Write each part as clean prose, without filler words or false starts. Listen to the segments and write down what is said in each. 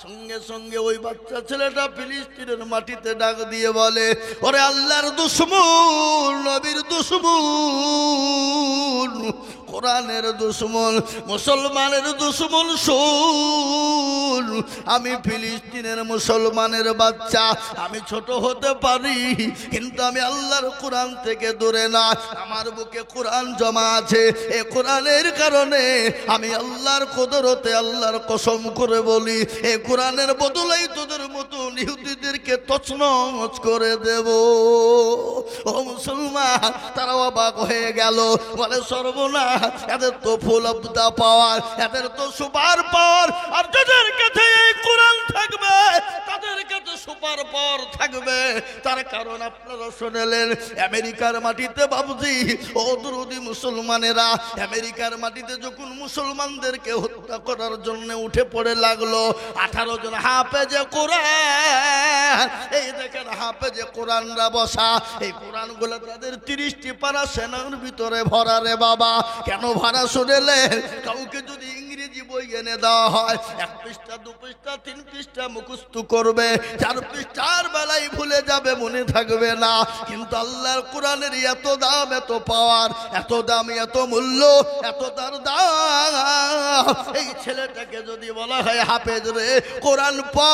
সঙ্গে সঙ্গে ওই বাচ্চা ছেলেটা ফিলিস্তিনের মাটিতে ডাক দিয়ে বলে, ওরে আল্লাহর দুশমন, নবীর দুশমন, কোরআনের দুশমন, মুসলমানের দুশমন, শোন, আমি ফিলিস্তিনের মুসলমানের বাচ্চা, আমি ছোট হতে পারি কিন্তু আমি আল্লাহর কোরআন থেকে দূরে না। আমার বুকে কোরআন জমা আছে, এ কোরআনের কারণে আমি আল্লাহর কুদরতে আল্লাহর কসম করে বলি, এ কোরআনের বদলেই তোদের মতো ইহুদিদেরকে তছনছ করে দেব। ও মুসলমান, তারা অবাক হয়ে গেল, বলে সর্বনাশ, এদের তো ফুল অব দা পাওয়ার, এদের তো সুপার পাওয়ার, আর যাদের কাছে এই কোরআন থাকবে তাদের কাছে সুপার পাওয়ার থাকবে। তার কারণ আপনারা শুনলেন, আমেরিকার মাটিতে বাবুজি ও দুরুদি মুসলমানেরা আমেরিকার মাটিতে যখন মুসলমানদেরকে হত্যা করার জন্য উঠে পড়ে লাগলো, 18 জন হাফেজে কোরআন, এই দেখেন হাফেজে কোরআনরা বসা, এই কোরআনগুলো তাদের 30টি পারা সেনার ভিতরে ভরা রে বাবা। কেন ভরা শুনেলেন? কাউকে যদি ইংরেজি বই এনে দেওয়া হয়, 1 পৃষ্ঠা 2 পৃষ্ঠা 3 পৃষ্ঠা মুখস্থ করবে, 4 পৃষ্ঠার বেলায় ভুলে যাবে, মনে থাকবে না। কিন্তু আল্লাহর কোরআনের এত দাম, এত পাওয়ার, এত দাম, এত মূল্য, এত তার দাম। এই ছেলেটাকে যদি বলা হয় হাফেজ রে কোরআন পড়,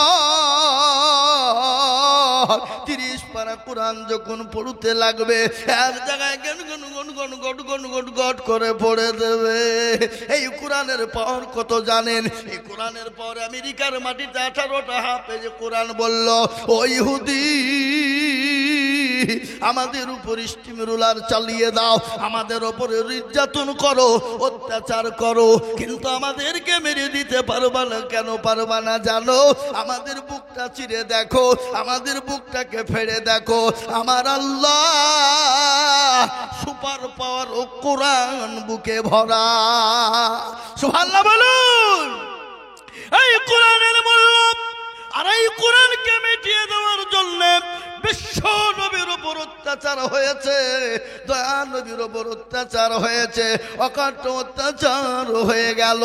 30 পারা কোরআন যখন পড়তে লাগবে, এক জায়গায় গন গন গন গন গট গন গট গট করে পড়ে দেবে। এই কোরআনের পাওয়ার কত জানেন? এই কোরআনের পাওয়ার আমেরিকার মাটিতে 18টা হাফেজ কোরআন বলল, ও ইহুদি, আমাদের উপর স্টিম রুলার চালিয়ে দাও, আমাদের উপরে নির্যাতন করো, অত্যাচার করো, কিন্তু আমাদেরকে মেরে দিতে পারবা না। কেন পারবা না জানো? আমাদের বুকটা চিরে দেখো, আমাদের বুকটাকে ফেড়ে দেখো, আমার আল্লাহ সুপার পাওয়ার ও কোরআন বুকে ভরা। সুবহানাল্লাহ বলুন। এই কোরআনের মূল্য, আর এই কোরআনকে মিটিয়ে দেওয়ার জন্য বিশ্ব নবীর উপর অত্যাচার হয়েছে, দয়া নবীর উপর অত্যাচার হয়েছে, অকাট্য অত্যাচার হয়ে গেল।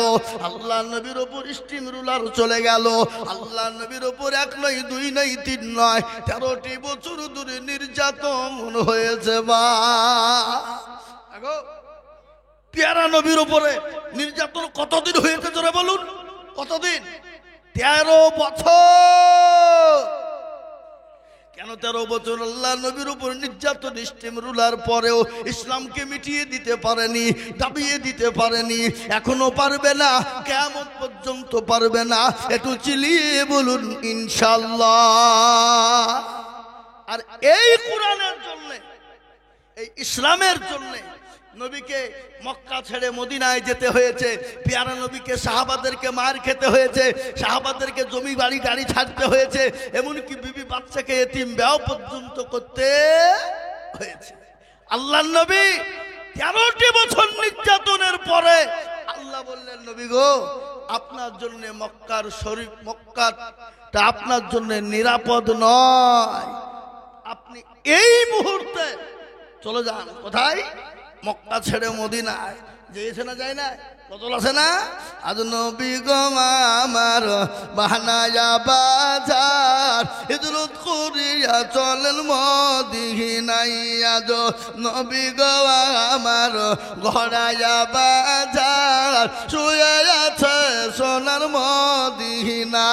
আল্লাহ নবীর উপর স্টিম রুলার চলে গেল। আল্লাহ নবীর উপর 1 নয় 2 নয় 3 নয় 13টি বছর ধরে নির্যাতন হয়েছে। বা পেয়ারা নবীর উপরে নির্যাতন কতদিন হয়েছে জোরে বলুন? কতদিন? 13 বছর। কেন 13 বছর আল্লাহ নবীর উপর নির্যাতন স্টিম রুলার পরেও ইসলামকে মিটিয়ে দিতে পারেনি, দাবিয়ে দিতে পারেনি, এখনো পারবে না, কিয়ামত পর্যন্ত পারবে না। একটু চিলিয়ে বলুন ইনশাআল্লাহ। আর এই কোরআনের জন্য, এই ইসলামের জন্য নবীকে মক্কা ছেড়ে মদিনায় যেতে হয়েছে, পেয়ারা নবীকে সাহাবাদেরকে মার খেতে হয়েছে, সাহাবাদেরকে জমি বাড়ি গাড়ি ছাড়তে হয়েছে, এমনকি বিবি বাচ্চাকে এতিম বিয়ে পর্যন্ত করতে হয়েছে। আল্লাহর নবী 13টি বছর নির্যাতনের পরে আল্লাহ বললেন, নবী গো, আপনার জন্য মক্কার শরীফ, মক্কাটা আপনার জন্য নিরাপদ নয়, আপনি এই মুহূর্তে চলে যান। কোথায়? মক্কা ছেড়ে মদিনায়। যেয়েছে না, যায় না? বদল আছে না? আজ নবী গো আমার বাহানায়া বাজার, হিজরত করিয়া চলেন মদিনায়। আজ নবী গো আমার ঘরায়া বাজার, শুয়ে আছে সোনার মদিনা।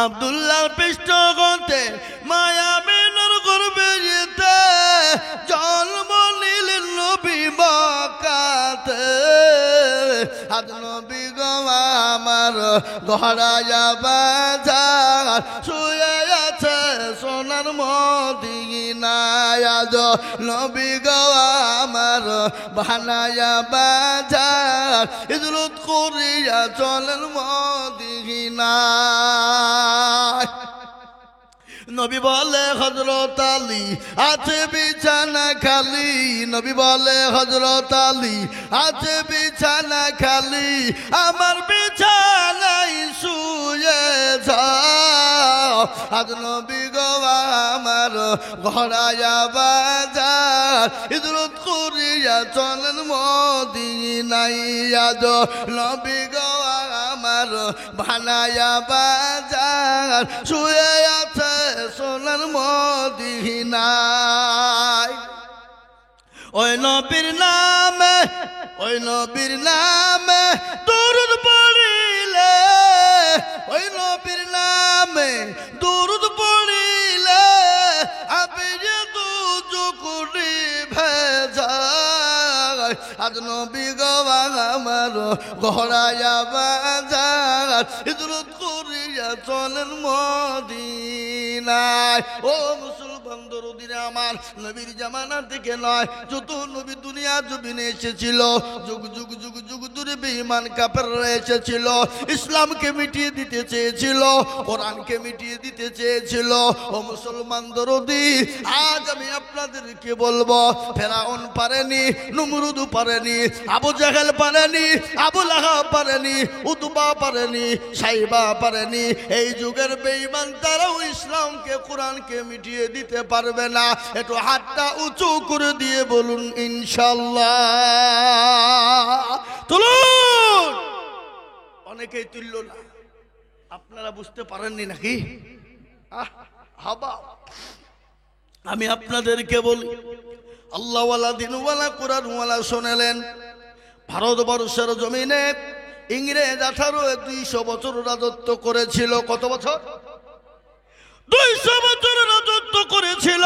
আব্দুল্লাহ পৃষ্ঠগতে মায়া মেনর করবে যেতে, জন্ম নিলেন নবী মক্কাতে। আজ নবী গো আমার ঘরায়া বাজার, শুয়ে আছে সোনার মদিনায়। আজ নবী গো আমার বানায়া বাজার, হিজরত করিয়া চলেন মদিনায়। নবী বলে হযরত আলী আছে বিছানা খালি, নবী বলে হযরত আলী আছে বিছানা খালি, আমার বিছানায় শুয়ে যাও। আজ নবী গো আমার ঘরায়া বাজার, হিজরত করিয়া চলেন মদিনায়। আজ নবী গো আমার আমার বানায়া বাজার শুয়ে আছে সোনার মদিনায়। ওই নবীর নামে দরুদ পড়িলে, ওই নবীর নামে দরুদ পড়িলে আপনি যে দুজকুরি ভেজায়। আজ নবী গো আমার ঘরায়া বাজার দরুদ করিয়া চলেন মদিনায়। ও মুসলমান দরুদিনে আমার নবীর জামানা থেকে নয়, যত নবী দুনিয়া জমিনে এসেছিল যুগ যুগ যুগ যুগ ধরে বেঈমান কাফেররা এসেছিল, ইসলামকে মিটিয়ে দিতে চেয়েছিল, কোরআনকে মিটিয়ে দিতে চেয়েছিল। ও মুসলমান দরদি, আজ আমি আপনাদেরকে বলবো, ফেরাউন পারেনি, নমরুদ পারেনি, আবু জাহেল পারেনি, আবু লাহাব পারেনি, উতবা পারেনি, সাইবা পারেনি। এই যুগের বেঈমান তারাও ইসলামকে কোরআনকে মিটিয়ে দিতে পারবে না। একটু হাতটা উঁচু করে দিয়ে বলুন ইনশাআল্লাহ। তুলুন। অনেকেই তুলল না, আপনারা বুঝতে পারেননি নাকি? হাবা আমি আপনাদেরকে বলি, আল্লাহওয়ালা দিনওয়ালা কোরআনওয়ালা শোনালেন, ভারতবর্ষের জমিনে ইংরেজ 200 বছর রাজত্ব করেছিল। কত বছর? 200 বছর রাজত্ব করেছিল।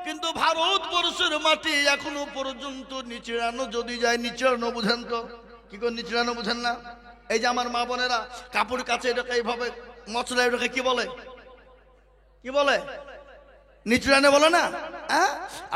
কিন্তু ভারতবর্ষের মাটি এখনো পর্যন্ত নিচড়ানো যদি যায়, নিচড়ানো বুঝেন তো? কি করে নিচড়ানো বুঝেন না? এই যে আমার মা বোনেরা কাপড় কাছে এটাকে এইভাবে মশলা, এটাকে কি বলে? কি বলে? নিচড়ানো বলে না?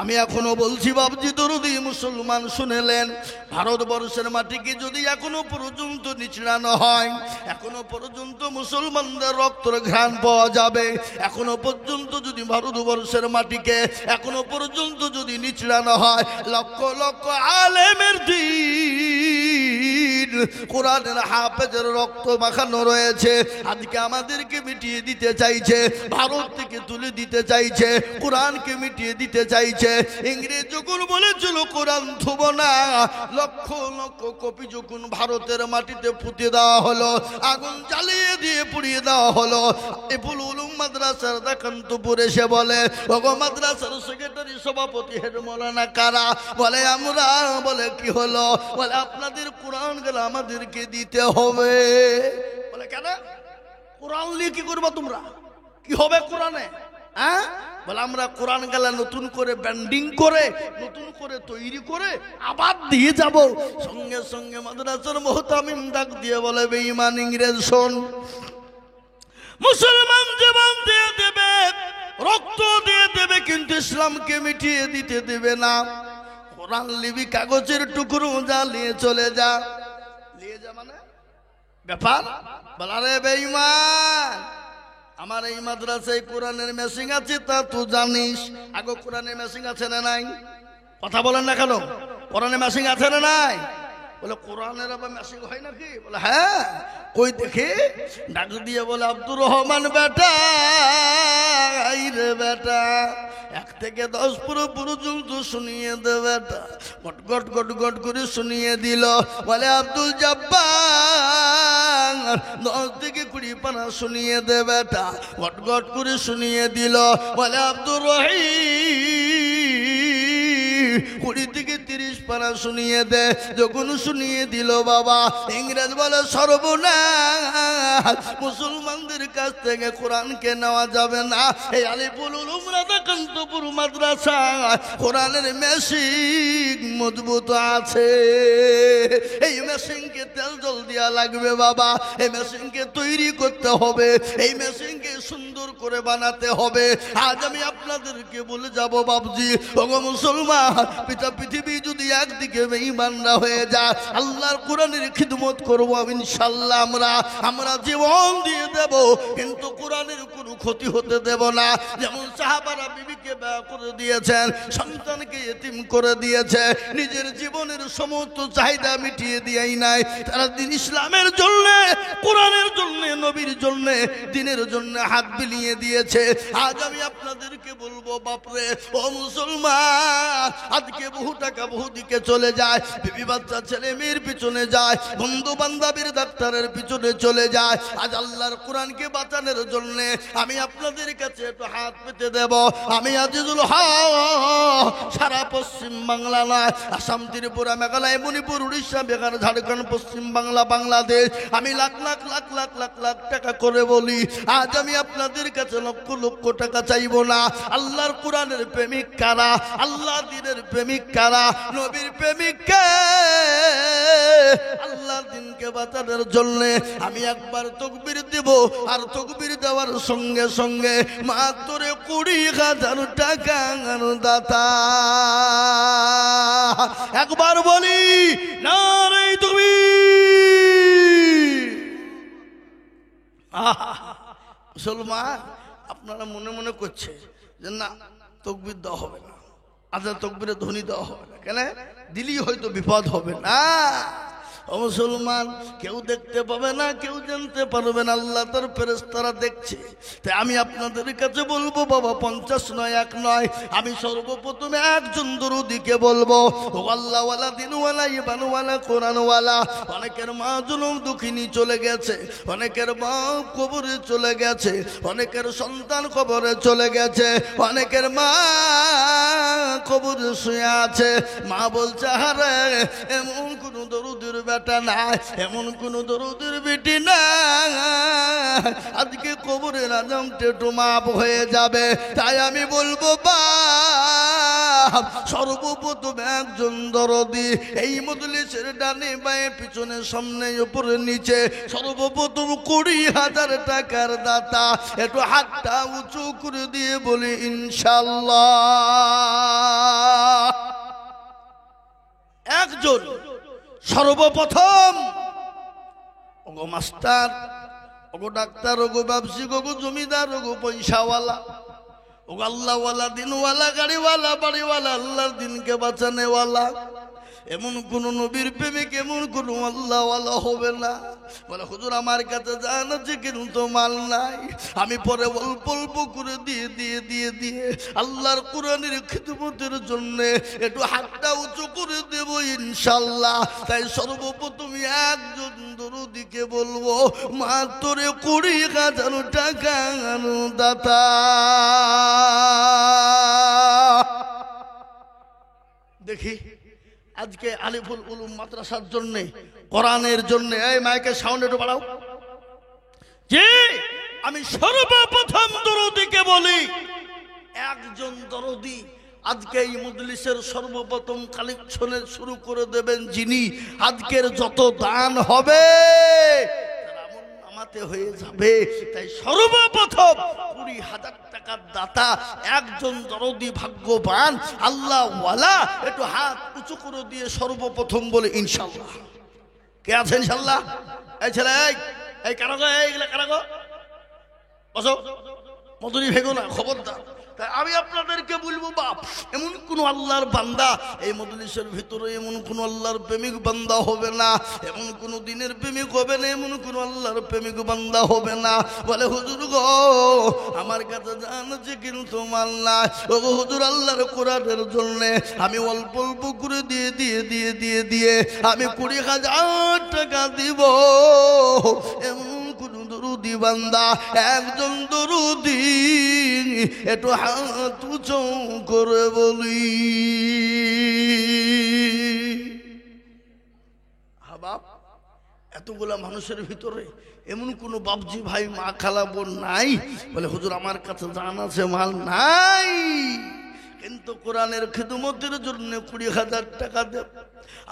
আমি এখনো বলছি বাবজি দরুদি মুসলমান শুনেলেন, ভারতবর্ষের মাটিকে যদি এখনো পর্যন্ত নিচড়ানো হয়, এখনো পর্যন্ত মুসলমানদের রক্তের ঘ্রাণ পাওয়া যাবে। এখনো পর্যন্ত যদি ভারতবর্ষের মাটিকে এখনো পর্যন্ত যদি নিচড়ানো হয়, লক্ষ লক্ষ আলেমের দিন, কোরআনের হাফেজের রক্ত মাখানো রয়েছে, আজকে আমাদেরকে মিটিয়ে দিতে চাইছে, ভারত থেকে তুলে দিতে চাইছে, কোরআনকে মিটিয়ে দিতে চাইছে। ইংরেজ যখন বলেছিল কোরআন থুব না, লক্ষ লক্ষ কপি যখন ভারতের মাটিতে পুঁতে দেওয়া হলো, আগুন জ্বালিয়ে দিয়ে পুড়িয়ে দেওয়া হলো। এফুল উলুম মাদ্রাসার দেখান্তপুর এসে বলে, ওগো মাদ্রাসার সেক্রেটারি সভাপতি হেড মৌলানা কারা? বলে আমরা। বলে কি হলো? বলে আপনাদের কোরআন গেলে আমাদেরকে দিতে হবে। বলে কেন? কোরআন নিয়ে কি করবো তোমরা? কি হবে কোরআনে? বলে আমরা কোরআন গালা নতুন করে ব্যান্ডিং করে, নতুন করে তৈরি করে আবার দিয়ে যাব। সঙ্গে সঙ্গে মাদ্রাসার মুহতামিম ডাক দিয়ে বলে, বেঈমান ইংরেজ শোন, মুসলমান জীবন দিয়ে দেবে, রক্ত দিয়ে দেবে, কিন্তু ইসলামকে মিটিয়ে দিতে দেবে না। কোরআন লিবি কাগজের টুকরো জ্বালিয়ে চলে যা। নিয়ে যা মানে ব্যাপার? বলা রে বেঈমান, আমার এই মাদ্রাসায় কোরআনের মেশিন আছে তা তুই জানিস। আগে কোরআনের মেশিন আছে না নাই? কথা বলেন না কেন? কোরআনের মেশিন আছে না নাই? বলে কোরআনের আবার মেশিন হয় নাকি? বলে হ্যাঁ। কই দেখে? ডাক দিয়ে বলে, আব্দুর রহমান বেটা, রে বেটা, 1 থেকে 10 পর্যন্ত শুনিয়ে দে বেটা। গট গট গট গট করে শুনিয়ে দিল। বলে আব্দুল জব্বার, 10 থেকে 20 পারা শুনিয়ে দে বেটা। গট গট করে শুনিয়ে দিল। বলে আব্দুর রহিম, 20 থেকে 30 পারা শুনিয়ে দে। যখন শুনিয়ে দিল বাবা, ইংরেজ বলে সর্বনাশ, মুসলমানদের কাছ থেকে কোরআনকে নেওয়া যাবে না। এই আলিপুর উলুম রাধাকান্তপুর মাদ্রাসা কোরআনের মেশিন মজবুত আছে। এই মেশিনকে তেল জল দেওয়া লাগবে বাবা। এই মেশিনকে তৈরি করতে হবে, এই মেশিনকে সুন্দর করে বানাতে হবে। আজ আমি আপনাদেরকে বলে যাব বাবজি, ওগো মুসলমান, পিতা পৃথিবী যদি একদিকে বেঈমানরা হয়ে যায়, আল্লাহর কোরআনের খিদমত করব ইনশাআল্লাহ। আমরা জীবন দিয়ে দেব, কিন্তু কোরআনের কোনো ক্ষতি হতে দেব না। যেমন সাহাবারা বিবিকে বিয়ে করে দিয়েছেন, সন্তানকে এতিম করে দিয়েছে, নিজের জীবনের সমস্ত চাহিদা মিটিয়ে দিয়েই নাই। তারা দিন ইসলামের জন্য, কোরআনের জন্য, নবীর জন্য, দিনের জন্য হাত বিলিয়ে দিয়েছে। আজ আমি আপনাদেরকে আপনাদেরকে বলবো বাপরে ও মুসলমান, আজকে বহু টাকা বহু দিকে চলে যায়, বিবি বাচ্চা ছেলে মেয়ের পিছনে যায়, বন্ধু বান্ধবের ডাক্তারের পিছনে চলে যায়। আজ আল্লাহর কোরআনকে বাঁচানোর জন্য আমি আপনাদের কাছে একটু হাত পেতে দেব। আমি আজিজুল হক সারা পশ্চিম বাংলা নয়, আসাম, ত্রিপুরা, মেঘালয়, মণিপুর, উড়িষ্যা, বিহার, ঝাড়খণ্ড, পশ্চিম বাংলা, বাংলাদেশ, আমি লাখ লাখ লাখ লাখ লাখ লাখ টাকা করে বলি, আজ আমি আপনাদের কাছে লক্ষ লক্ষ টাকা চাইব না। আল্লাহর কোরআনের প্রেমিক কারা, আল্লাহ দ্বীনের প্রেমিক কারা, নবীর প্রেমিক কে? আল্লাহর দ্বীনকে বাঁচানোর জন্য আমি একবার তাকবীর দেব, আর তাকবীর দেওয়ার সঙ্গে সঙ্গে মাত্র 20,000 টাকা দাতা। একবার বলি নারে তাকবীর। মুসলমান, আপনারা মনে মনে করছে যে না তাকবীর দেওয়া হবে না, আজান তাকবীরে ধ্বনি দেওয়া হবে না, কেন দিলেই হয়তো বিপদ হবে না। ও মুসলমান, কেউ দেখতে পাবে না, কেউ জানতে পারবে না, আল্লাহ তার ফেরেশতারা দেখছে। তাই আমি আপনাদের কাছে বলবো বাবা, 50 নয়, 1 নয়, আমি সর্বপ্রথমে একজন দরুদিকে বলবো, ও আল্লাহওয়ালা, দিনওয়ালা, ইমানওয়ালা, কোরআনওয়ালা। অনেকের মা জনম দুঃখিনী চলে গেছে, অনেকের মা কবরে চলে গেছে, অনেকের সন্তান কবরে চলে গেছে, অনেকের মা কবরে শুয়ে আছে। মা বলছে আরে এমন কোন দরুদের বেটা নাই, এমন কোন দরুদের বেটি নাই, আজকে কবরের আজাম টেটু মাপ হয়ে যাবে। তাই আমি বলবো বাপ, সর্বপ্রথম একজন দরদি এই মজলিসের ডানে বাঁয়ে পিছনে সামনে উপরে নিচে সর্বপ্রথম 20,000 টাকার দাতা, একটু হাতটা উঁচু করে দিয়ে বলি ইনশাআল্লাহ। একজন সর্বপ্রথম, ওগো মাস্টার, ওগো ডাক্তার, ওগো ব্যবসায়িক, ওগো জমিদার, ওগো পয়সাওয়ালা, ওগো আল্লাহওয়ালা, দিনওয়ালা, গাড়িওয়ালা, বাড়িওয়ালা, আল্লাহর দিনকে বাঁচানেওয়ালা, এমন কোন নবীর প্রেমিক, এমন কোন আল্লাহওয়ালা হবে না। বলে হুজুর আমার কাছে জান আছে কিন্তু মাল নাই, আমি পরে অল্প অল্প করে দিয়ে দিয়ে দিয়ে দিয়ে আল্লাহর কোরআনের খিদমতের জন্য একটু হাতটা উঁচু করে দেব ইনশাল্লাহ। তাই সর্বপ্রথম একজন দরুদিকে বলবো, মাত্র 20,000 টাকা দাতা। দেখি আজকে আলিফুল উলুম মাদ্রাসার জন্য, কোরআনের জন্য, এই মাইকের সাউন্ড একটু বাড়াও। জি, আমি সর্বপ্রথম দরুদিকে বলি, একজন দরদি আজকে এই মজলিসের সর্বপ্রথম কালেকশনে শুরু করে দেবেন যিনি, আজকের যত দান হবে নামাতে হয়ে যাবে। তাই সর্বপ্রথম 20,000 টাকার দাতা একজন দরদি, ভাগ্যবান আল্লাহওয়ালা, একটু হাত উঁচু করে দিয়ে সর্বপ্রথম বলে ইনশাআল্লাহ। কে আছে ইনশাআল্লাহ? এই ছেলে, এই কারাগো, এইগুলা কারাগো, বসো, মধুরি ভেগো না, খবরদার। তাই আমি আপনাদেরকে বলবো বাপ, এমন কোন আল্লাহর বান্দা এই মজলিসের ভিতরে, এমন কোন আল্লাহর প্রেমিক বান্দা হবে না, এমন কোন দিনের প্রেমিক হবে না, এমন কোন আল্লাহর প্রেমিক বান্দা হবে না বলে হুজুর গো আমার কাছে জান আছে কিন্তু মাল নাই। ও হুজুর আল্লাহর কোরআনের জন্য আমি অল্প অল্প করে দিয়ে দিয়ে দিয়ে দিয়ে দিয়ে আমি 20,000 টাকা দিব, এমন কোন দরুদি বান্দা, একজন দরুদি একটু হাত উঁচু করে বলি। বাপ, এতগুলা মানুষের ভিতরে এমন কোন বাপজি ভাই, মা, খালা, বোন নাই বলে হুজুর আমার কাছে জান আছে মাল নাই, কিন্তু কোরআনের খিদমতের জন্য 20,000 টাকা দেব।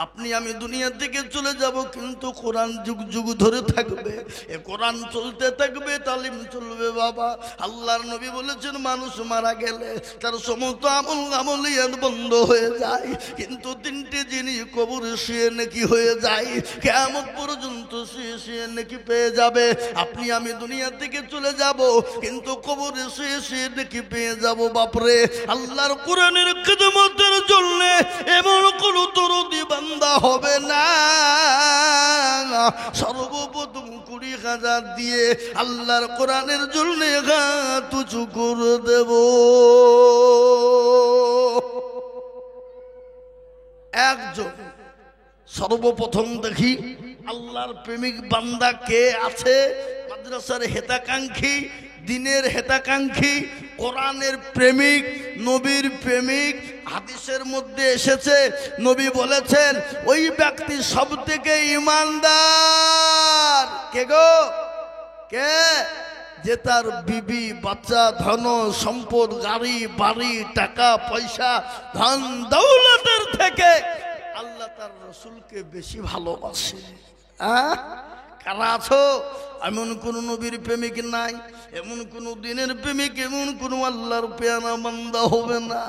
আপনি আমি দুনিয়া থেকে চলে যাব, কিন্তু কোরআন যুগ যুগ ধরে থাকবে, এ কোরআন চলতে থাকবে, তালিম চলবে। বাবা, আল্লাহর নবী বলেছেন মানুষ মারা গেলে তার সমস্ত আমলিয়াত বন্ধ হয়ে যায়, কিন্তু 3টে জিনিস কবরে শুয়ে নাকি হয়ে যায়, কিয়ামত পর্যন্ত শুয়ে শুয়ে নাকি পেয়ে যাবে। আপনি আমি দুনিয়া থেকে চলে যাব, কিন্তু কবরে শুয়ে শুয়ে নাকি পেয়ে যাব। বাপরে, আল্লাহর কোরআনের খিদমতের জন্য এমন কোন দরদি বান্দা হবে না। সর্বপ্রথম 20,000 দিয়ে আল্লাহর কোরআনের জন্য হাত উঁচু করে দেব। একজন সর্বপ্রথম দেখি আল্লাহর প্রেমিক বান্দা কে আছে? মাদ্রাসার হেতাকাঙ্ক্ষী, দিনের হেতাকাঙ্ক্ষী, কোরআনের প্রেমিক, নবীর প্রেমিক। হাদিসের মধ্যে এসেছে, নবী বলেছেন ওই ব্যক্তি সব থেকে ঈমানদার। কে গো? কে? যে তার বিবি, বাচ্চা, ধন সম্পদ, গাড়ি বাড়ি, টাকা পয়সা, ধন দৌলতের থেকে আল্লাহ তার রসুলকে বেশি ভালোবাসে। কারা আছো? এমন কোন নবীর প্রেমিক নাই, এমন কোন দিনের প্রেমিক, এমন কোন আল্লাহর পেয়ারা বান্দা হবে না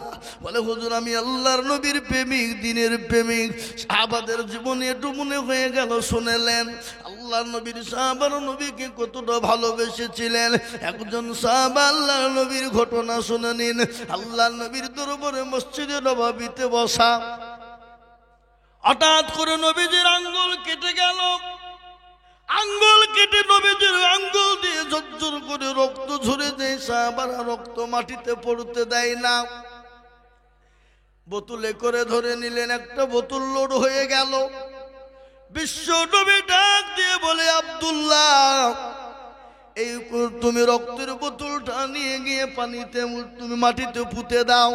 বলে হুজুর আমি আল্লাহর নবীর প্রেমিক, দিনের প্রেমিক। সাহাবাদের জীবনে একটু মনে হয়ে গেল শুনেলেন আল্লাহর নবীর সাহাবারা নবীকে কতটা ভালোবেসেছিলেন। একজন সাহাবা আল্লাহর নবীর ঘটনা শুনে নিন। আল্লাহর নবীর দরবারে মসজিদে নববীতে বসা, হঠাৎ করে নবীজির আঙ্গুল কেটে গেল। আঙ্গুল কেটে নবীজির আঙ্গুল দিয়ে ঝরঝর করে রক্ত ঝরে দেয়। সাহাবারা রক্ত মাটিতে পড়তে দেয় না, বোতলে করে ধরে নিলেন। একটা বোতল লোড হয়ে গেল। বিশ্ব নবী ডাক দিয়ে বলে আব্দুল্লাহ, এই তুমি রক্তের বোতলটা নিয়ে গিয়ে পানিতে তুমি মাটিতে পুঁতে দাও।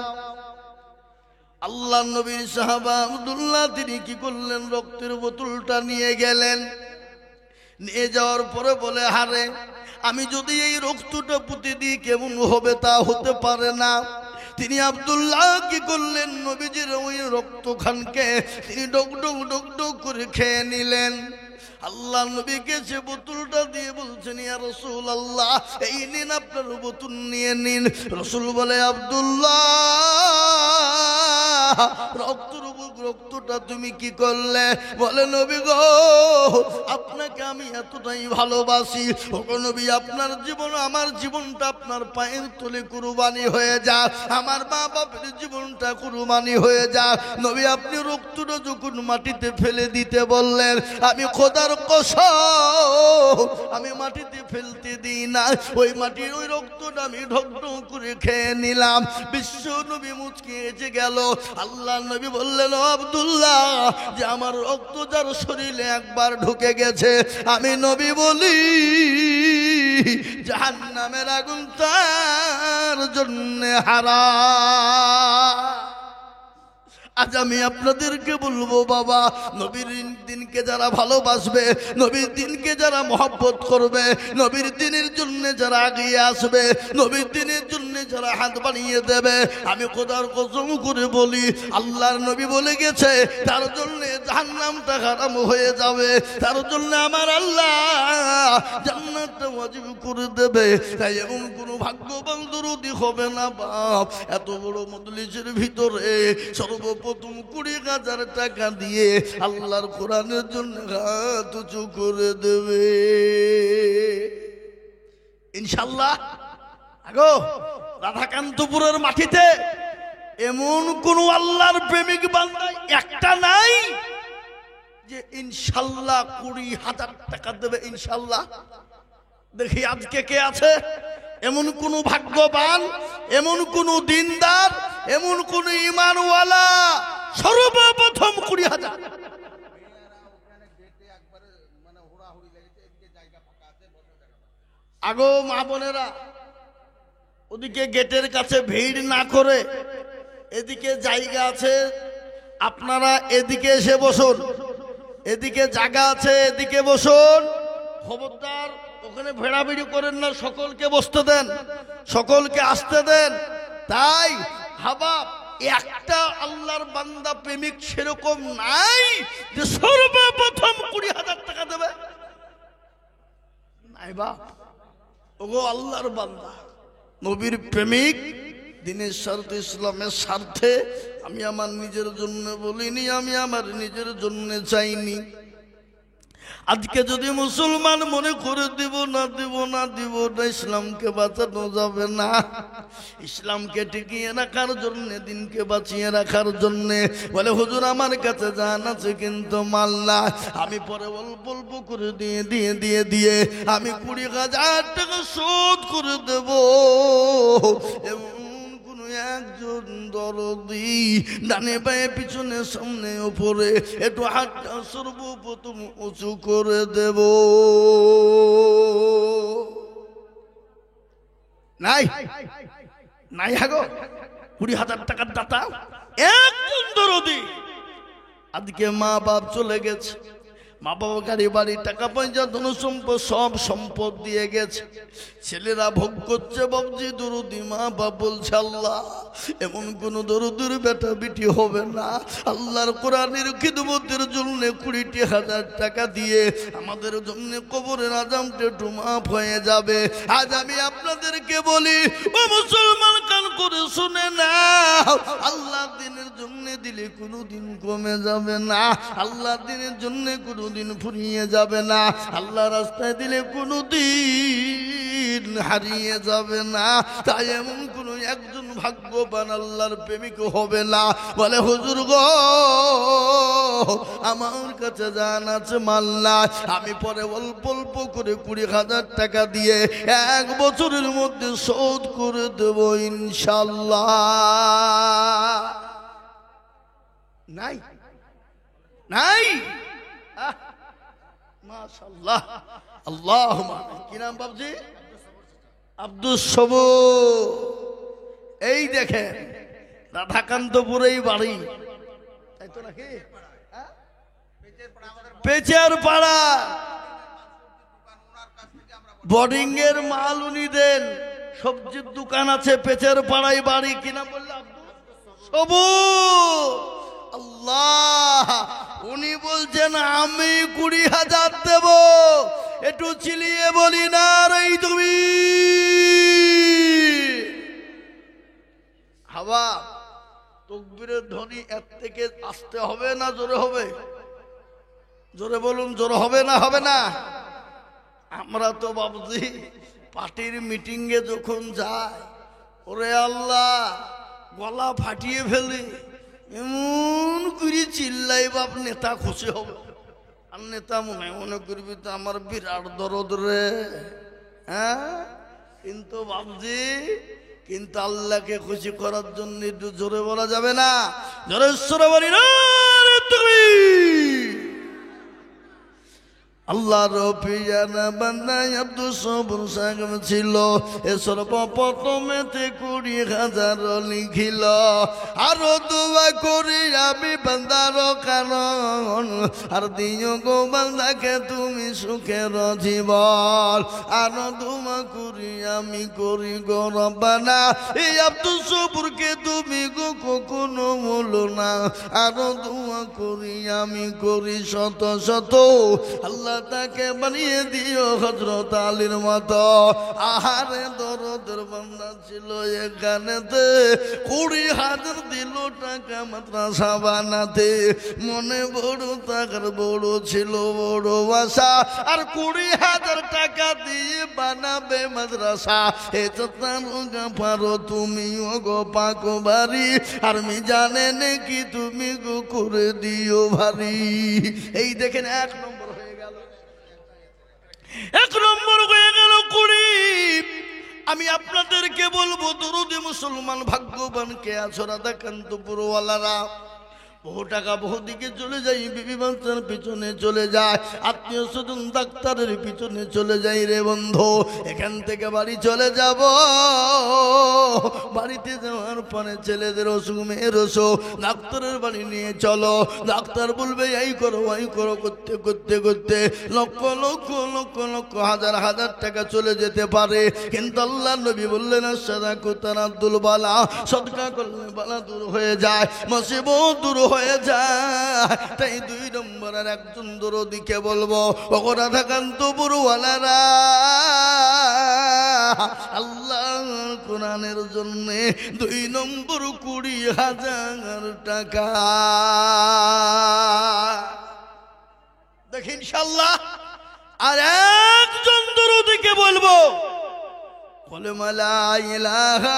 আল্লাহ নবীর সাহাবা আব্দুল্লাহ তিনি কি করলেন? রক্তের বোতলটা নিয়ে গেলেন। নিয়ে যাওয়ার পরে বলে হারে আমি যদি এই রক্তটা পুঁতে দিই কেমন হবে? তা হতে পারে না। তিনি আব্দুল্লাহ কি করলেন? নবীজির ওই রক্তখানকে তিনি ডক ডক ডক ডক করে খেয়ে নিলেন। আল্লাহ নবীকে সে বোতলটা দিয়ে বলছেন ইয়া রাসূলুল্লাহ এই নিন আপনার বোতল নিয়ে নিন। রাসূল বলে আব্দুল্লাহ রক্তটা তুমি কি করলে? বলে নবী গো আপনাকে আমি এতটাই ভালোবাসি, ওগো নবী আপনার জীবন আমার জীবনটা আপনার পায়ের তলে কুরবানি হয়ে যাক, আমার মা বাপের জীবনটা কুরবানি হয়ে যাক। নবী আপনি রক্তটা যখন মাটিতে ফেলে দিতে বললেন আমি খোদার কসম আমি মাটিতে ফেলতে দিই না, ওই মাটির ওই রক্তটা আমি ঢক ঢক করে খেয়ে নিলাম। বিশ্ব নবী মুচকি এসে গেল। আল্লাহ নবী বললেন আব্দুল্লাহ যে আমার রক্ত যার শরীরে একবার ঢুকে গেছে আমি নবী বলি জাহান্নামের আগুন তার জন্য হারাম। আজ আমি আপনাদেরকে বলবো বাবা নবীর দিনকে যারা ভালোবাসবে, নবীর দিনকে যারা মহব্বত করবে, নবীর দিনের জন্য যারা এগিয়ে আসবে, নবীর দিনের জন্য যারা হাত বাড়িয়ে দেবে, আমি খোদার কসম করে বলি আল্লাহর নবী বলে গেছে তার জন্য জাহান্নামটা হারাম হয়ে যাবে, তার জন্য আমার আল্লাহ জান্নাতটা ওয়াজিব করে দেবে। তাই এমন কোনো ভাগ্যবান দরদি হবে না বাপ এত বড় মজলিসের ভিতরে সর্বপ্রথম 20,000 টাকা দিয়ে আল্লাহর কোরআনের জন্য হাত উঁচু করে দেবে ইনশাআল্লাহ। আগো রাধাকান্তপুরের মাটিতে এমন কোন আল্লাহর প্রেমিক বান্দা একটা নাই যে ইনশাআল্লাহ 20,000 টাকা দেবে ইনশাআল্লাহ। দেখি আজকে কে আছে এমন কোন ভাগ্যবান, এমন কোন দিনদার, এমন কোন ঈমানওয়ালা সর্বপ্রথম 20,000। আগো মা বোনেরা ওদিকে গেটের কাছে ভিড় না করে এদিকে জায়গা আছে, আপনারা এদিকে এসে বসুন, এদিকে জায়গা আছে এদিকে বসুন। খবরদার ওখানে ভেড়াভিড়ি করেন না, সকলকে বসতে দেন, সকলকে আসতে দেন। তাই হাবা একটা আল্লাহর বান্দা প্রেমিক সেরকম নাই যে সর্বপ্রথম 20,000 টাকা দেবে, নাই বাপ। ওগো আল্লাহর বান্দা নবীর প্রেমিক দিনের স্বার্থে ইসলামের স্বার্থে আমি আমার নিজের জন্য বলিনি, আমি আমার নিজের জন্য চাইনি, আজকে যদি মুসলমান মনে করে দিব না ইসলামকে বাঁচানো যাবে না। ইসলামকে টিকিয়ে রাখার জন্য, দিনকে বাঁচিয়ে রাখার জন্য বলে হুজুর আমার কাছে জান আছে কিন্তু মাল না, আমি পরে অল্প অল্প করে দিয়ে আমি 20,000 টাকা শোধ করে দেব। এবং একজন দরদি ডানে বায়ে পিছনে সামনে উপরে একটু হাতটা সর্বপ্রথম উঁচু করে দেব। নাই নাই হাগো 20,000 টাকার দাতা একজন দরদি। আজকে মা বাপ চলে গেছে, মা বাবা গাড়ি বাড়ি টাকা পয়সা ধন সম্পদ সব সম্পদ দিয়ে গেছে, ছেলেরা ভোগ করছে। বাবজি দরুদি মা বাপ বলছে আল্লাহ এমন কোন দরুদের বেটা বিটি হবে না, আল্লাহর কোরআনের খিদমতের জন্য 20,000 টাকা দিয়ে আমাদের জন্য কবরের আযাবটা একটু মাফ হয়ে যাবে। আজ আমি আপনাদেরকে বলি ও মুসলমান কান করে শুনে নাও, আল্লাহ দিনের জন্য দিলে কোনোদিন কমে যাবে না, আল্লাহ দিনের জন্য কোনোদিন ফুরিয়ে যাবে না, আল্লাহ রাস্তায় দিলে কোনোদিন হারিয়ে যাবে না। তাই এমন কোন একজন ভাগ্যবান আল্লাহর প্রেমিক হবে না বলে হুজুর গো আমার কাছে জান আছে মাল না, আমি পরে অল্প অল্প করে 20,000 টাকা দিয়ে 1 বছরের মধ্যে শোধ করে দেব ইনশাআল্লাহ। নাই নাই মাশাআল্লাহ আল্লাহুম্মা। কি নাম বাবজি? আব্দুস সবুর। এই দেখেন রাধাকান্তপুরেই বাড়ি, তাই তো নাকি? পেচার পাড়া বোর্ডিং এর মাল উনি দেন, সবজির দোকান আছে, পেচার পাড়ায় বাড়ি। কি নাম বললে? আব্দুস সবুর। আল্লাহ, উনি বলছেন আমি 20,000 দেব। একটু চিলিয়ে বলি না রে তুমি হাওয়া। তাকবীরের ধ্বনি এর থেকে আসতে হবে না জোরে হবে? জোরে বলুন, জোরে হবে না হবে না? আমরা তো বাবজি পার্টির মিটিং এ যখন যাই, ওরে আল্লাহ গলা ফাটিয়ে ফেলি, এমন করে চিল্লাই বাপ নেতা খুশি হবে। আর নেতা মনে করবি তো আমার বিরাট দরদ রে। হ্যাঁ, কিন্তু বাবজি কিন্তু আল্লাহকে খুশি করার জন্য একটু জোরে বলা যাবে না? জোরে সরে বলি না তুমি। আল্লাহর পিয়ানা বান্দা আব্দুস সবুর সাহেব ছিল, এ সর্বপ্রথমেতে 20,000 লিখিল। আরো দোয়া করি আমি বান্দার কারণ, আর দিও গো বান্দাকে তুমি সুখের জীবন। আরো দোয়া করি আমি করি গো রব্বানা, এই আব্দুস সবুরকে তুমি গো কখনো বলো না। আরো দোয়া করি আমি করি শত শত, আল্লাহ তাকে বানিয়ে দিও হযরত আলীর মতো। আহারে দরদের বান্দা ছিল এখানেতে, 20,000 দিল টাকা মাদ্রাসা বানাতে। মনে বড় টাকার বড় ছিল বড় আশা, আর 20,000 টাকা দিয়ে বানাবে মাদ্রাসা। এটা তার পারো তুমি গো পাক বাড়ি, আর মি জানে নাকি তুমি গো করে দিও ভারী। এই দেখেন 1 নম্বর হয়ে গেল, 1 নম্বর হয়ে গেল 20। আমি আপনাদেরকে বলবো দরুদি মুসলমান ভাগ্যবান কে আছো? রাধাকান্তপুরওয়ালারা বহু টাকা বহু দিকে চলে যায়, বিবি বাচ্চার পিছনে চলে যায়, আত্মীয় স্বজন ডাক্তারের পিছনে চলে যায়। রে বন্ধু, এখান থেকে বাড়ি চলে যাব, বাড়িতে যাওয়ার পরে ছেলেদের অসুখ মেয়ের অসুখ, ডাক্তারের বাড়ি নিয়ে চলো। ডাক্তার বলবে এই করো ওই করো, করতে করতে করতে লক্ষ লক্ষ লক্ষ লক্ষ হাজার হাজার টাকা চলে যেতে পারে। কিন্তু আল্লাহ নবী বললেন সাদাকাতুন আব্দুল বালা, সদকা করলে বালা দূর হয়ে যায়, মুসিবত দূর হয়ে যায়। তাই 2 নম্বরের একজন দরদিকে বলবো, ওগো রাধাকান্তপুরওয়ালারা, আল্লাহর কোরআনের জন্য 2 নম্বর 20,000 টাকা দেখি ইনশাআল্লাহ। আর একজন দরুদিকে বলবো, কলেমা লা ইলাহা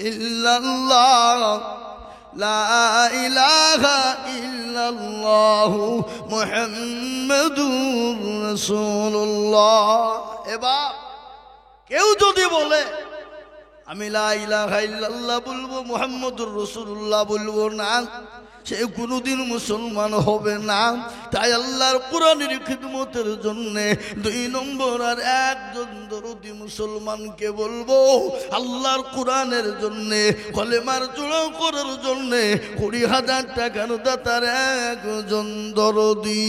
ইল্লাল্লাহ, লা ইলাহা ইল্লাল্লাহ মুহাম্মাদুর রাসূলুল্লাহ। এবার কেউ যদি বলে আমি লা ইলাহা ইল্লাল্লাহ বলবো, মুহাম্মাদুর রাসূলুল্লাহ বলবো না, সে কোনোদিন মুসলমান হবে না। তাই আল্লাহর কোরআনের খিদমতের জন্য 2 নম্বর আর একজন দরদি মুসলমানকে বলবো, আল্লাহর কোরআনের জন্য কলেমার জোড়া করার জন্য 20,000 টাকার দাতার একজন দরদি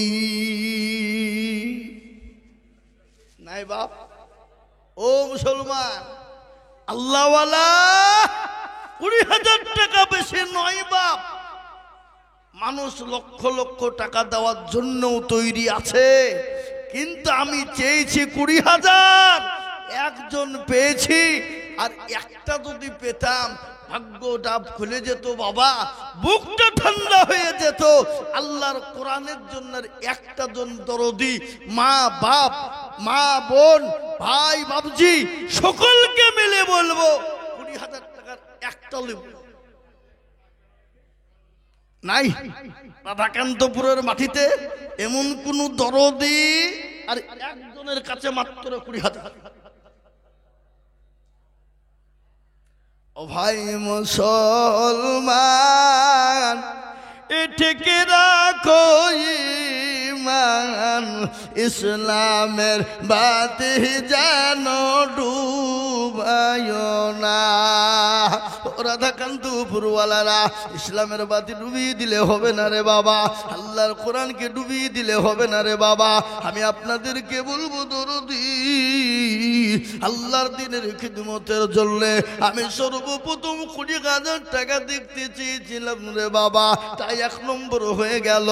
নাই বাপ। ও মুসলমান, আল্লাহওয়ালা 20,000 টাকা বেশি নয় বাপ। মানুষ লক্ষ লক্ষ টাকা দেওয়ার জন্য তৈরি আছে, কিন্তু আমি চেয়েছি 20,000, একজন পেয়েছি। আর একটা যদি পেতাম ভাগ্যটা খুলে যেত বাবা, বুকটা ঠান্ডা হয়ে যেত। আল্লাহর কোরআনের জন্য একটা জন দরদি, মা বাপ, মা বোন, ভাই বাবজি সকলকে মিলে বলবো 20,000 টাকার একটা লিব নাই। রাধাকান্তপুরের মাটিতে এমন কোন দরদি আর একজনের কাছে মাত্র 20,000। ও ভাই মুসলমান, এটিকে রাখো ঈমান, ইসলামের বাতি যেন ডুবায় না। রাধাকান্তপুরওয়ালারা, ইসলামের বাতি ডুবিয়ে দিলে হবে না রে বাবা, আল্লাহর কোরআনকে ডুবিয়ে দিলে হবে না রে বাবা। আমি আপনাদেরকে বলবো দরদি, আল্লাহর দিনের খিদমতের জন্য আমি সর্বপ্রথম 20,000 টাকা দেখতে চেয়েছিলাম রে বাবা, তাই 1 নম্বর হয়ে গেল।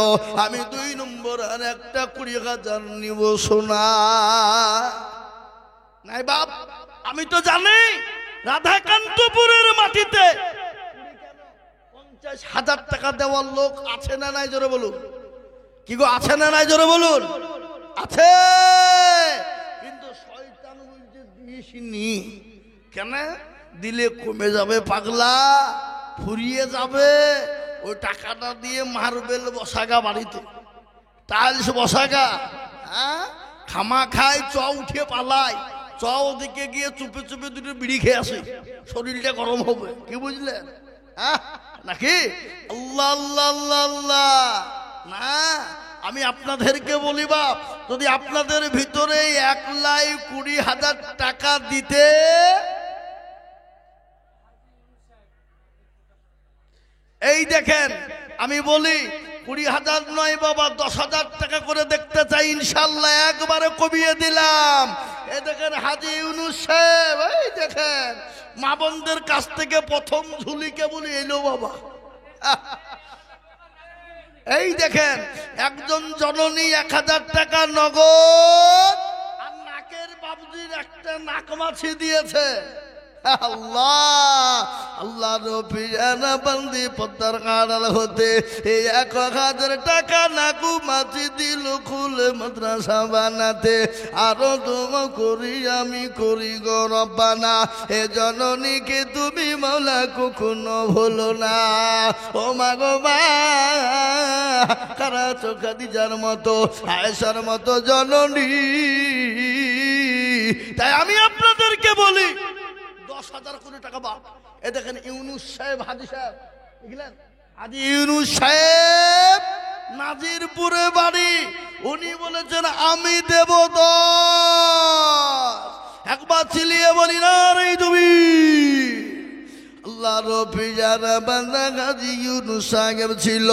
আমি 2 নম্বর আর একটা 20,000 নিব সোনা নাই বাপ। আমি তো জানি রাধাকান্তপুরের মাটিতে 50,000 টাকা দেওয়ার লোক আছে না নাই, জোরে বলুন। কি গো, আছে না নাই, জোরে বলুন। আছে, কিন্তু শয়তান বলছে দিসনি। কেন দিলে কমে যাবে পাগলা, ফুরিয়ে যাবে। ওই টাকাটা দিয়ে মার্বেল বসাগা বাড়িতে, টাইলস বসাগা। হ্যাঁ, খামা খায়, চ উঠে পালায়, চ ওদিকে গিয়ে চুপে চুপে 2টো বিড়ি খেয়ে আসে, শরীরটা গরম হবে। কি বুঝলেন? হ্যাঁ নাকি? আল্লাহ আল্লাহ আল্লাহ আল্লাহ না। আমি আপনাদেরকে বলি বাপ, যদি আপনাদের ভিতরে 1,20,000 টাকা দিতে, এই দেখেন আমি বলি 20,000 নয় বাবা, 10,000 টাকা করে দেখতে চাই ইনশাল্লাহ, একবারে কমিয়ে দিলাম। এই দেখেন হাজী ইউনুস সাহেব, এই দেখেন মা বোনদের কাছ থেকে প্রথম ঝুলিকে বলি এলো বাবা। এই দেখেন একজন জননী 1,000 টাকা নগদ, আর নাকের বাবুজির একটা নাক মাছি দিয়েছে। আল্লাহ আল্লাহ রফিয়ানা বন্দি পদ্মার কাঁড়াল হতে 1,000 টাকা নাকু মাছি দিল খুলে মাদ্রাসা বানাতে। আরো দোয়া করি আমি করি গো রব্বানা, এ জননীকে তুমি মাওলা কখনো ভুলো না। ও মা গো মা, কারা খাদিজার মতো, আয়েশার মতো জননী। তাই আমি আপনাদেরকে বলি 10,000 কোটি টাকা বাপ। এ দেখেন ইউনুস সাহেব, হাজী সাহেব, বুঝলেন? হাজী ইউনুস সাহেব নাজিরপুরে বাড়ি, উনি বলেছেন আমি দেব 10। একবার চিলিয়ে বলি না রে তুমি। আল্লাহ রফিজারা বান্দা হাজী ইউনুস সাহেব ছিল,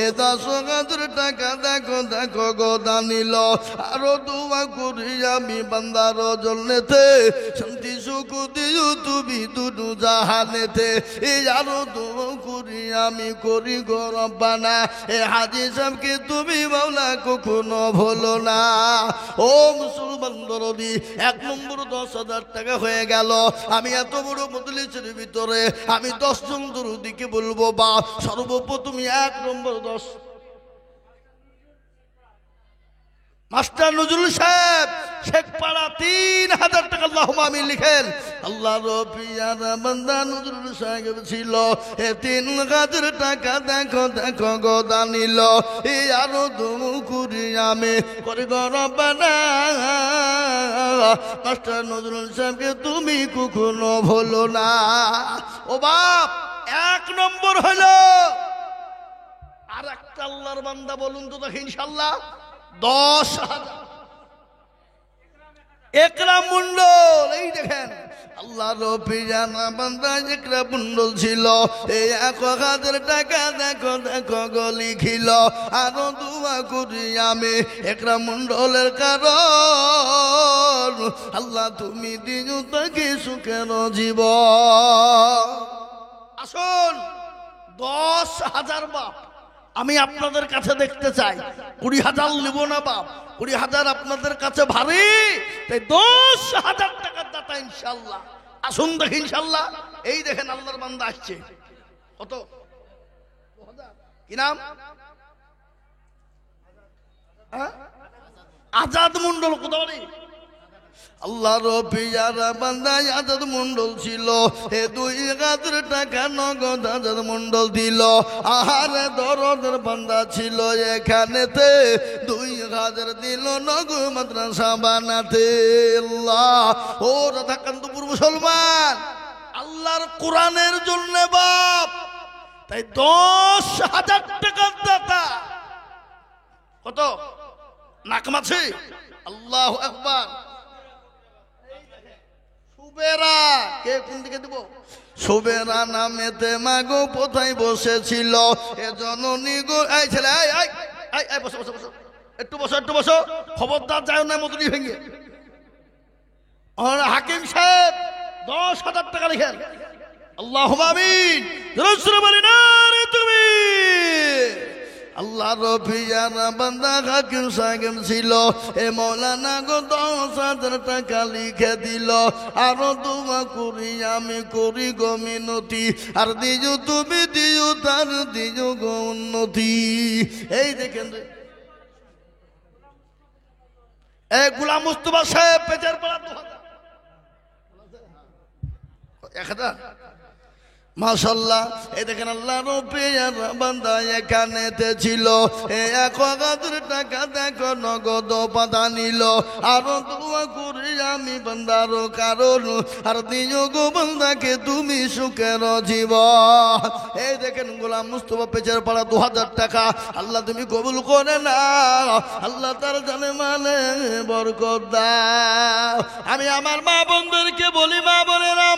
এ 10,000 টাকা দেখো দেখো গোদা নিল। আরো দোয়া করি আমি বান্দার জন্যতে, শান্তি সুখ দিও তুমি দুনু জাহানেতে। এই আরো দোয়া করি আমি করি গো রব্বানা, এ হাজী সাহেবকে তুমি মাওলা কখনো ভুলো না। ও মুসলমান দরদি, 1 নম্বর 10,000 টাকা হয়ে গেল। আমি এত বড় মজলিসের ভিতরে আমি 10 জন দরদিকে বলবো বা সর্বপ্রথম 1 নম্বর 10 মাস্টার নজরুল সাহেব শেখপাড়া ৩,০০০ টাকা আল্লাহুম্মা আমিন লিখেন। আল্লাহ রবিয়ারা বান্দা নজরুল সাহেব ছিল, এ ৩,০০০ টাকা দেখো দেখো গোদা নিল, এ আরো দুমুকুরি আমি করে গরবানা। মাস্টার নজরুল সাহেবকে তুমি কখনো ভুলো না। ও বাপ, ১ নম্বর হলো। আর একটা আল্লাহর বান্দা বলুন তো দেখি ইনশাল্লাহ ১০,০০০। একরাম মন্ডল, এই দেখেন আল্লাহ রবিয়ানা বান্দা একরাম মন্ডল ছিল, এই ১,০০০ টাকা দেখো দেখো গলি খিল, আরো দোয়া করি আমি একরাম মন্ডলের কারণ আল্লাহ তুমি দিও তাকে সুখের জীবন। আসুন ১০,০০০ বাপ আমি আপনাদের কাছে দেখতে চাই। ২০,০০০ নিব না বাপ, ২০,০০০ আপনাদের কাছে ভারী, তাই ১০,০০০ টাকার দাতা ইনশাল্লাহ। আসুন দেখি ইনশাল্লাহ। এই দেখেন আল্লাহর বান্দা আসছে। কত? কি নাম? আজাদ মন্ডল। কোথাও আল্লাহ রবিয়ারা বান্দা আজাদ মন্ডল ছিল, এ ২,০০০ টাকা নগদ আজাদ মন্ডল দিল। আহারে দরদের বান্দা ছিল এখানেতে, ২,০০০ দিল নগদ মাদ্রাসা বানাতে। আল্লাহ ও রাধাকান্তপুর মুসলমান, আল্লাহর কোরআনের জন্য বাপ, তাই ১০,০০০ টাকার দাতা। কত নাকমাছে? আল্লাহু আকবার। সুবেরা, কে কোন দিকে দিব? সুবেরা নামেতে মাগো কোথায় বসেছিল এ জননী গো। এই ছেলে, এই বসো বসো বসো, একটু বসো একটু বসো, খবরদার যায় না মতনি ভেঙে। হাকিম সাহেব ১০,০০০ টাকা লিখেন। আল্লাহুম্মা আমিন। তুমি আল্লাহ রবিয়ানা বান্দা হাকিম সাহেব ছিল, এ মৌলানা গো ১০,০০০ টাকা লিখে দিল। আরো দোয়া করি আমি করি গো মিনতি, আর দিও তুমি দিও তার দিও গো উন্নতি। এই দেখেন এ গোলাম মুস্তাফা সাহেব পেটের পাড়া ১,০০০। মাশাআল্লাহ, এই দেখেন আল্লাহ রবিয়ানা বান্দা এখানেতে ছিল, এ ১,০০০ টাকা দেখো নগদ পাতা নিল। আরো দোয়া করি আমি বান্দার কারণ, আর দিও গো বান্দাকে তুমি সুখের জীবন। এই দেখেন গোলাম মুস্তাফা পেচের পাড়া ২,০০০ টাকা। আল্লাহ তুমি কবুল করে না, আল্লাহ তার জানে মানে বরকত দাও। আমি আমার মা বোনদেরকে বলি, মা বোনেরা,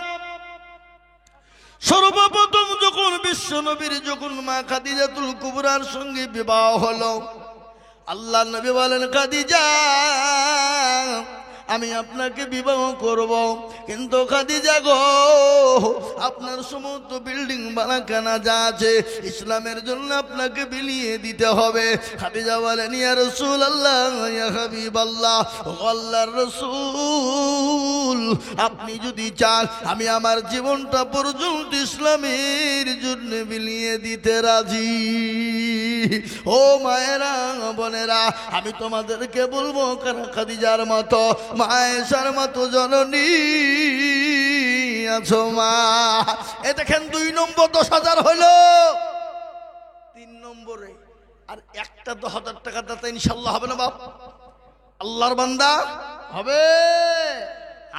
সর্বপ্রথম যখন বিশ্ব নবীর যখন মা খাদিজাতুল কুবরার সঙ্গে বিবাহ হলো, আল্লাহ নবী বলেন, খাদিজা আমি আপনাকে বিবাহ করব, কিন্তু খাদিজা গো আপনার সমস্ত বিল্ডিং বানাখানা যা আছে ইসলামের জন্য আপনাকে বিলিয়ে দিতে হবে। খাদিজা বলেন, ইয়া রাসূলুল্লাহ, ইয়া হাবিবাল্লাহ, আল্লাহর রাসূল আপনি যদি চান আমি আমার জীবনটা পর্যন্ত ইসলামের জন্য বিলিয়ে দিতে রাজি। ও মায়েরা বোনেরা, আমি তোমাদেরকে বলবো খাদিজার মতো মায়েশার মতো জননী আছো মা। এ দেখেন ২ নম্বর ১০,০০০ হলো। ৩ নম্বরে আর একটা ১০,০০০ টাকা দাতা ইনশাল্লাহ হবে না বাপ? আল্লাহর বান্দা হবে।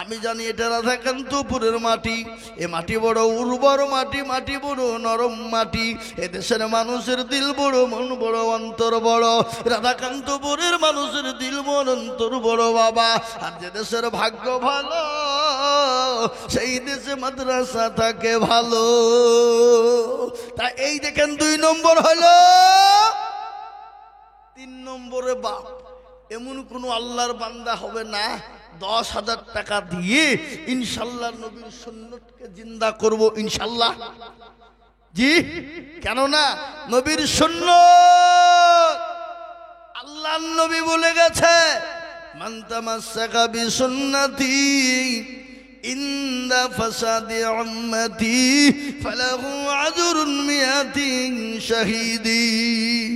আমি জানি এটা রাধাকান্তপুরের মাটি, এ মাটি বড় উর্বর মাটি, মাটি বড় নরম মাটি, এ দেশের মানুষের দিল বড়, মন বড়, অন্তর বড়। রাধাকান্তপুরের মানুষের দিল বড়, অন্তর বড় বাবা। আর যে দেশের ভাগ্য ভালো সেই দেশে মাদ্রাসা থাকে ভালো। তা এই দেখেন ২ নম্বর হলো। ৩ নম্বরে বাপ, এমন কোন আল্লাহর বান্দা হবে না ১০,০০০ টাকা দিয়ে ইনশাল্লাহ নবীর সুন্নতকে জিন্দা করব ইনশাল্লাহ। জি, কেন না? নবীর সুন্নত আল্লাহর নবী বলে গেছে, মান তামাসসাকা বিসুন্নতি ইনদা ফাসাদি উম্মতি ফালাহু আজরুন মিয়াতিন শাহীদিন।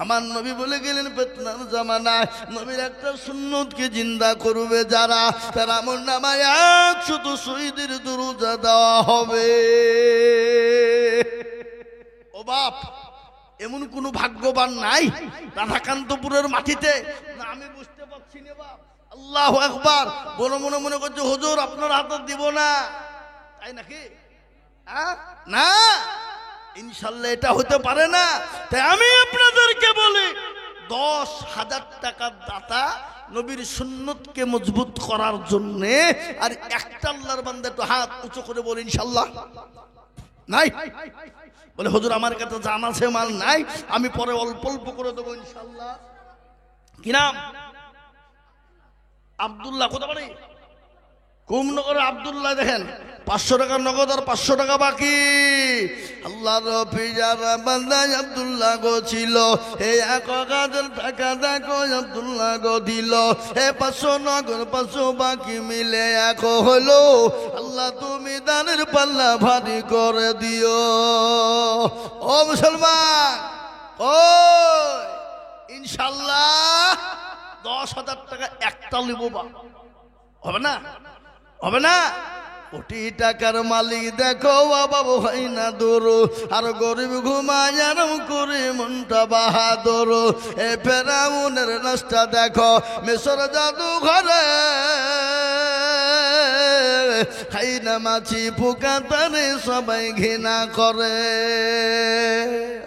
আমার নবী বলে গেলেন ফিতনার জামানায় নবীর একটা সুন্নতকে জিন্দা করবে যারা, তার আমলনামায় 100 শহীদের দরজা দেওয়া হবে। ও বাপ, এমন কোন ভাগ্যবান নাই রাধাকান্তপুরের মাটিতে? না, আমি বুঝতে পারছি না বাপ। আল্লাহু আকবার। বড় মনে করছে হুজুর আপনার হাতে দিব না, তাই নাকি? না, ইনশাল্লাহ এটা হতে পারে না। তাই আমি আপনাদেরকে বলি 10,000 টাকার দাতা নবীর সুন্নতকে মজবুত করার জন্য। আর একটা আল্লাহর বান্দা একটু হাত উঁচু করে বলে ইনশাল্লাহ নাই। বলে হুজুর আমার কাছে জান আছে, মাল নাই, আমি পরে অল্প অল্প করে দেবো ইনশাল্লাহ। কি নাম? আব্দুল্লাহ। কোথা বাড়ি? কুমনগরে আব্দুল্লাহ। দেখেন 500 টাকা নগদ আর 500 টাকা বাকি। আল্লাহর পিয়ারা বান্দা আব্দুল্লাহ গো ছিল, এই 1000 টাকা দেখো আব্দুল্লাহ গো দিল। এ 500 নগদ 500 বাকি মিলে 1 হলো। আল্লাহ তুমি দানের পাল্লা ভারী করে দিও। ও মুসলমান, ও ইনশাল্লাহ 10,000 টাকা একটা লিবো বা হবে না? হবে না? কোটি টাকার মালিক দেখো বাবা হয় না দূর, আর গরিব ঘুমায় আরাম করে মনটা বাহাদুর। এ ফেরাউনের রাস্তা দেখো মিশর জাদু ঘরে, খাই না মাছি পোকা তারে সবাই ঘৃণা করে।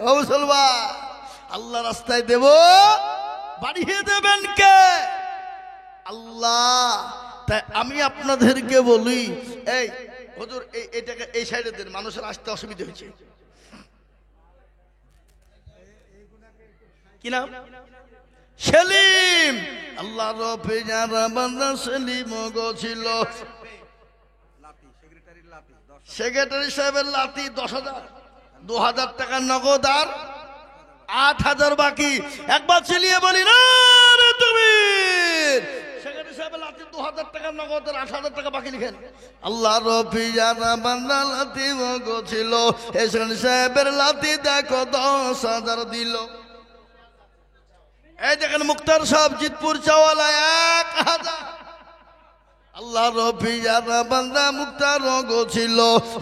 ও মুসলমান, আল্লাহ রাস্তায় দেব, বাড়িয়ে দেবেন কে? আল্লাহ। তাই আমি আপনাদেরকে বলি, এই হুজুর এইটাকে এই সাইডে দেন, মানুষের আসতে অসুবিধা হয়েছে। কি নাম? সেলিম। আল্লাহ রফিজারা বান্দা সেলিম গো ছিল, সেক্রেটারি সাহেবের লাতি 10,000, 2,000 টাকা নগদ আর 8,000 বাকি। একবার চিলিয়ে বলি না রে তুমি। সেক্রেটারি সাহেবের লাতি 2,000 টাকা নগদ আর 8,000 টাকা বাকি লিখেন। আল্লাহ রফিজারা বান্দা লাতি গো ছিল, এই সেক্রেটারি সাহেবের লাতি দেখো 10,000 দিল। এই দেখেন মুক্তার সাহেব জিতপুর চাওয়ালা 1,000। আল্লাহ রফিজারা বান্দা মুক্তার গো ছিল,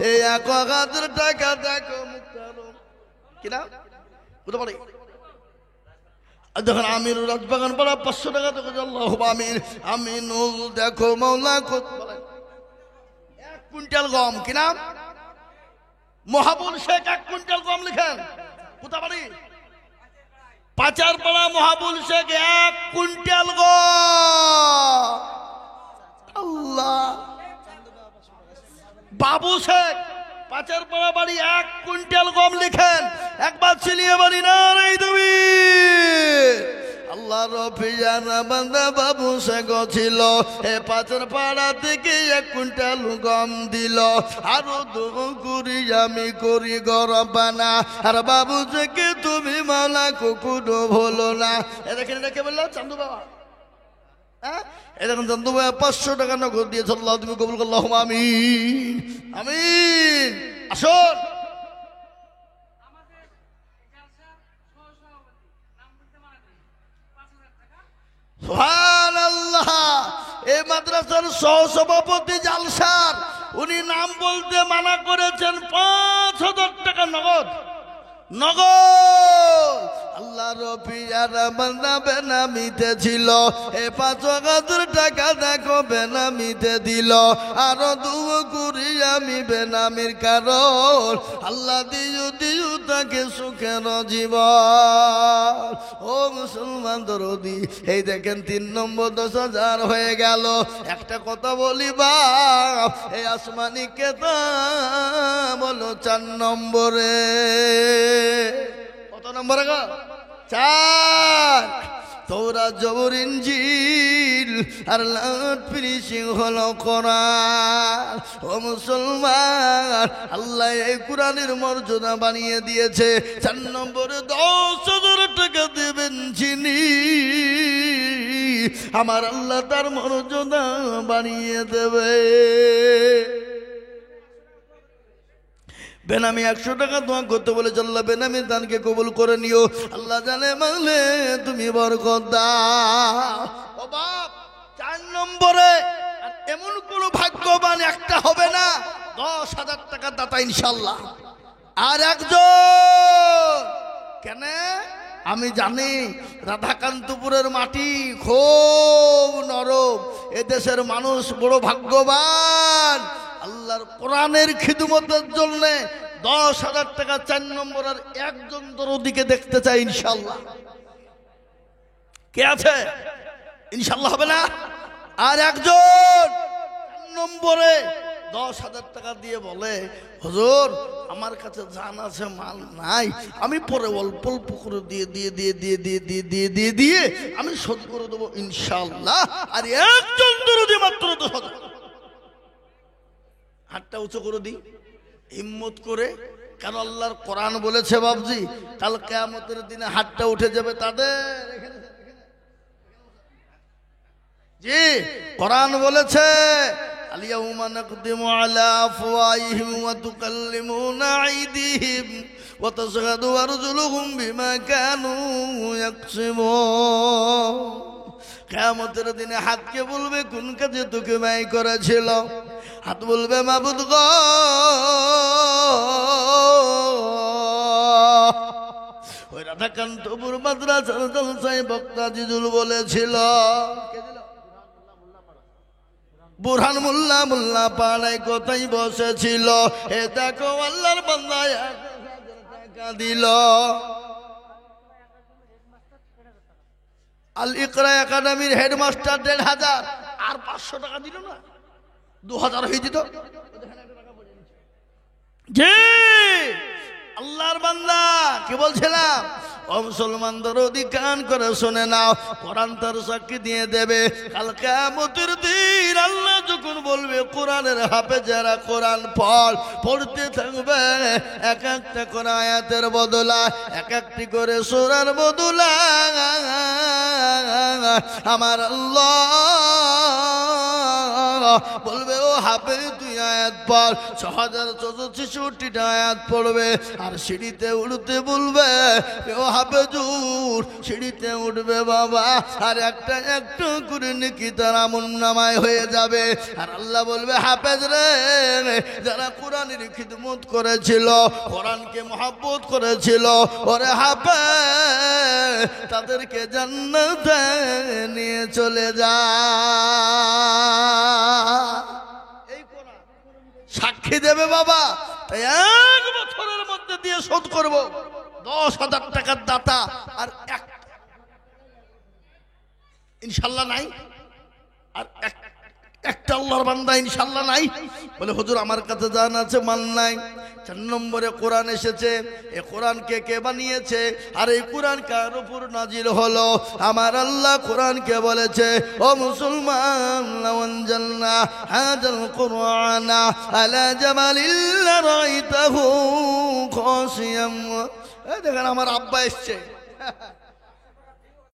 এই 1,000 টাকা দেখো মুক্তার। কি না বুঝতে পারি? দেখেন আমিনুর রাজবাগান পাড়া 500 টাকা দেখো। আল্লাহ আমিন। আমিনুল দেখো মৌলা 1 কুইন্টাল গম। কি নাম? মহাবুল শেখ 1 কুইন্টাল গম লিখেন। কোথা বাড়ি? পাচার পাড়া মহাবুল শেখ 1 কুইন্টাল গম। আল্লাহ। বাবু শেখ পাচার পাড়া বাড়ি 1 কুইন্টাল গম লিখেন। একবার চিলিয়ে বাড়ি না রে তুমি। আল্লাহ রফিজারা বান্দা বাবু শেখ ছিল, এ পাচার পাড়া থেকে 1 কুইন্টাল গম দিল। আরো 2 কুড়ি আমি করি গরবানা, আর বাবু শেখ তুমি মালা কুকুরো ভুলো না। এ দেখেন এটা কে বললো? চান্দু বাবা। হ্যাঁ, এই দেখুন চান্দু বাবা 500 টাকা নগদ দিয়েছে। আল্লাহ তুমি কবুল করো। আল্লাহুম্মা আমিন আমিন। আসুন। সুবহানাল্লাহ। এই মাদ্রাসার সহসভাপতি জালসার উনি নাম বলতে মানা করেছেন। 5,000 টাকা নগদ নগদ। আল্লাহ রফিজারা বান্দা বেনামিতে ছিল, এ 5,000 টাকা দেখো বেনামিতে দিল। আরো 2 কুড়ি আমি বেনামির কারণ আল্লাহ দিও দিও তাকে সুখের জীবন। ও মুসলমান দরদি, এই দেখেন 3 নম্বর 10,000 হয়ে গেল। একটা কথা বলি বাপ, এই আসমানি কেতাব বলো 4 নম্বরে। কত নম্বরে গো? 4। তোরা জবর ইনজিল আর লাট ফিনিশিং হলো কোরআন। ও মুসলমান, আল্লাহ এই কোরআনের মর্যাদা বানিয়ে দিয়েছে। 4 নম্বরে 10,000 টাকা দেবেন যিনি, আমার আল্লাহ তার মর্যাদা বানিয়ে দেবে। বেনামি 100 টাকা দোয়া করতে বলেছে, আল্লাহ বেনামি দানকে কবুল করে নিও। আল্লাহ জানে মালে তুমি বরকত দাও। ও বাপ, 4 নম্বরে আর এমন কোন ভাগ্যবান একটা হবে না 10,000 টাকা দাতা ইনশাআল্লাহ। আর একজন কেন আমি জানি, রাধাকান্তপুরের মাটি খুব নরম, এদেশের মানুষ বড় ভাগ্যবান। আল্লাহর কোরআনের খিদমতের জন্য 10,000 টাকা 4 নম্বর আর একজন দরদিকে দেখতে চাই ইনশাআল্লাহ। কে আছে? ইনশাআল্লাহ হবে না? আর একজন 4 নম্বরে 10,000 টাকা দিয়ে বলে, হুজুর আমার কাছে জান আছে মাল নাই, আমি পরে অল্প অল্প করে দিয়ে আমি শোধ করে দেবো ইনশাআল্লাহ। আর একজন দরদি মাত্র 10,000। হাতটা উঁচু করে দিই হিম্মত করে, কারণ আল্লাহর কোরআন বলেছে বাবজি কাল কিয়ামতের দিনে হাতটা উঠে যাবে তাদের। জি, কোরআন বলেছে আল-ইয়াউমা নাকদিমু আলা আফওয়াহিহিম ওয়া তুকাল্লিমুনা আইদিহিম ওয়া তাশহাদু আরজুলুহুম বিমা কানু ইয়াকসিবুন। কিয়ামতের দিনে হাতকে বলবে কোন কাজে তোকে ব্যয় করেছিল? হাত বলবে মাবুদ গো, ওই রাধাকান্তপুর মাদ্রাসার জলসায় বক্তা জিজুল বলেছিল, বুরহান মোল্লা পাড়ায় কোথায় বসেছিল, এ দেখো আল্লাহর বান্দা 1,000 টাকা দিল। আল ইকরা একাডেমির হেডমাস্টার 1,500 আর 500 টাকা দিল না, 2,000 হয়ে যেত। জি আল্লাহর বান্দা কি বলছিলাম, ও মুসলমানদের অধিকার করে শুনে নাও, কোরআন তার সাক্ষী দিয়ে দেবে কাল কিয়ামতের দিন। আল্লাহ যখন বলবে কোরআনের হাফেজেরা কোরআন পড়তে থাকবে, এক একটা করে আয়াতের বদলা, এক একটি করে সূরার বদলা আমার আল্লাহ বলবে ও হাফেজ তুই আয়াত পড়। 6,466টা আয়াত পড়বে আর সিঁড়িতে উঠতে বলবে, ও হাফেজুর সিঁড়িতে উঠবে বাবা, আর একটা একটু করে নাকি তার আমলনামায় হয়ে যাবে। আর আল্লাহ বলবে হাফেজ রে, যারা কোরআনের খিদমত করেছিল, কোরআনকে মহব্বত করেছিল, ওরে হাফেজ তাদেরকে জান্নাতে নিয়ে চলে যা। এই কোরআন সাক্ষী দেবে বাবা। তাই 1 বছরের মধ্যে দিয়ে শোধ করব 10,000 টাকার দাতা আর ইনশাল্লাহ নাই, আর একটা আল্লাহর বান্দা ইনশাল্লাহ নাই। বলে হুজুর আমার কাছে জান আছে মাল নাই। 4 নম্বরে কোরআন এসেছে, এই কোরআনকে কে বানিয়েছে আর এই কোরআন কার উপর নাজিল হলো? আমার আল্লাহ কোরআনকে বলেছে, ও মুসলমান লাউ আনজালনা হাযাল কুরআনা আলা জাবালিল লারাইতাহু খাশিয়াম। এই দেখেন আমার আব্বা এসছে,